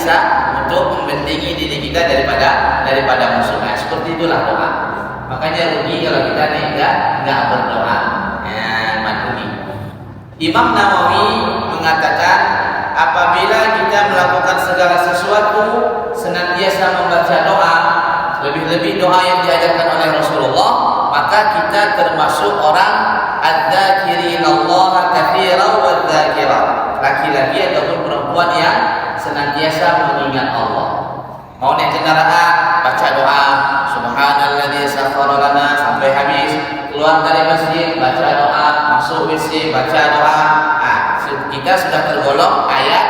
bisa untuk membentengi diri kita daripada musuh. Nah, seperti itulah doa. Makanya rugi kalau kita enggak berdoa. Ya, rugi. Imam Nawawi mengatakan apabila kita melakukan segala sesuatu senantiasa membaca doa, lebih-lebih doa yang diajarkan oleh Rasulullah, maka kita termasuk orang adz-dzakirinallaha katsiran wadz-dzakirat, laki-laki ataupun perempuan yang senantiasa mengingat Allah. Mau naik kendaraan baca doa subhanalladzi sakhkhara lana sampai habis, keluar dari masjid baca doa, masuk WC baca doa. Kita sudah tergolong ayat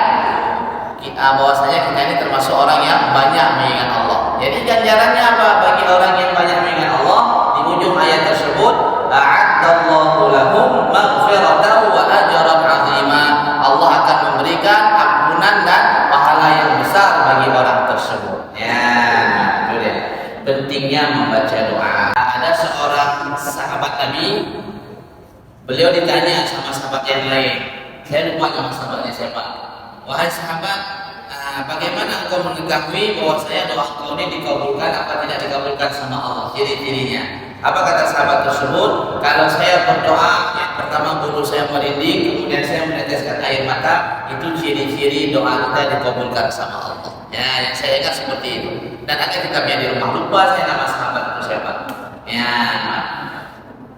bahwasanya kita ini termasuk orang yang banyak mengingat Allah. Jadi ganjarannya apa bagi orang yang banyak mengingat Allah? Di ujung ayat tersebut, a'addallahu lahum maghfiratan wa ajran 'azima. Allah akan memberikan ampunan dan pahala yang besar bagi orang tersebut. Ya, itu dia. Pentingnya membaca doa. Ada seorang sahabat Nabi, beliau ditanya sama sahabat yang lain. Saya lupa nama sahabatnya siapa. Wahai sahabat, bagaimana engkau mengetahui bahwa saya doa engkau ini dikabulkan apa tidak dikabulkan sama Allah? Ciri-cirinya. Apa kata sahabat tersebut? Kalau saya berdoa, yang pertama bulu saya merinding, kemudian saya meneteskan air mata, itu ciri-ciri doa kita dikabulkan sama Allah. Ya, yang saya ingat seperti itu. Dan ada kitabnya di rumah, lupa saya nama sahabat itu siapa. Ya.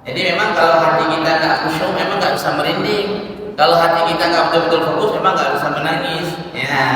Jadi memang kalau hati kita nggak khusyuk, memang nggak bisa merinding. Kalau hati kita nggak betul-betul fokus, memang nggak bisa menangis. Ya.